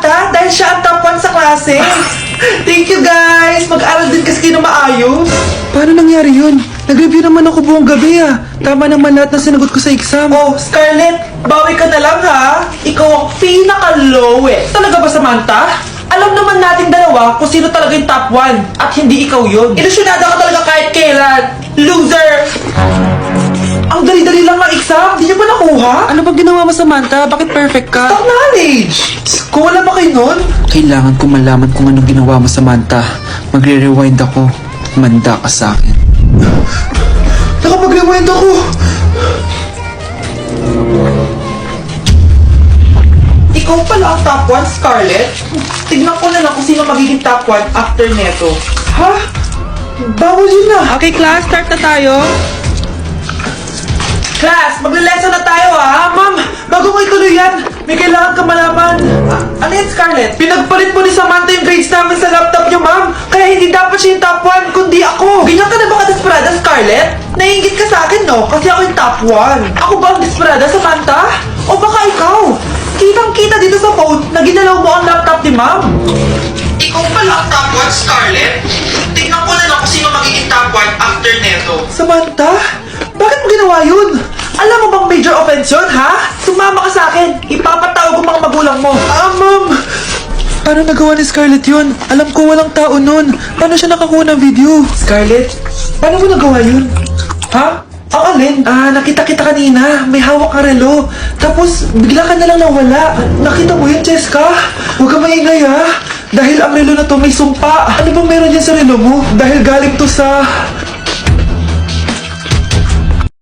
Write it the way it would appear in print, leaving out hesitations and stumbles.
Samantha dahil siya ang top 1 sa klase. Thank you guys! Mag-aral din kasi kayo na maayos. Paano nangyari yun? Nag-review naman ako buong gabi ah. Tama naman lahat na sinagot ko sa exam. Oh, Scarlett, bawi ka na lang ha. Ikaw ang pinaka-low eh. Talaga ba, Samantha? Alam naman natin dalawa kung sino talaga yung top 1 at hindi ikaw yun. Ilusyonada ka talaga kahit kailan. Loser! Ang dali-dali lang ng exam, di niyo ba nakuha? Ano bang ginawa mo, Samantha? Bakit perfect ka? Stock knowledge! Kung wala ba kayo nun? Kailangan ko malaman kung anong ginawa mo, Samantha. Magre-rewind ako. Manda ka sa akin. Nakapag-rewind ako! Ikaw pala ang top 1, Scarlett? Tignan ko na lang kung sino magiging top 1 after neto. Ha? Bawal yun na! Okay, class, start na tayo. Class, magle-lesson na tayo ha! Ma'am, bago mo ituloy yan, may kailangan ka malaman. Ano yan, Scarlett? Pinagpalit mo ni Samantha yung grades namin sa laptop niyo, ma'am. Kaya hindi dapat siya yung top 1, kundi ako. Ganyan ka na ba ka-desperada, Scarlett? Naiingit ka sa akin, no? Kasi ako yung top 1. Ako ba ang desperada, Samantha? O baka ikaw? Kitang-kita dito sa phone na ginalaw mo ang laptop ni ma'am. Ikaw pala ang top 1, Scarlett? Tingnan ko na lang kung sino magiging top 1 after neto. Samantha? Bakit mo ginawa yun? Alam mo bang major offense yun, ha? Sumama ka sa akin. Ipapatawag ko mga magulang mo. Ma'am! Paano nagawa ni Scarlett yun? Alam ko walang tao nun. Paano siya nakakuha ng video? Scarlett, paano mo nagawa yun? Ha? Ang alin? Nakita kita kanina. May hawak ka relo. Tapos, bigla ka na lang nawala. Nakita mo yun, Cheska? Huwag ka maingay, ha? Dahil ang relo na to may sumpa. Ano bang meron yan sa relo mo? Dahil galing to sa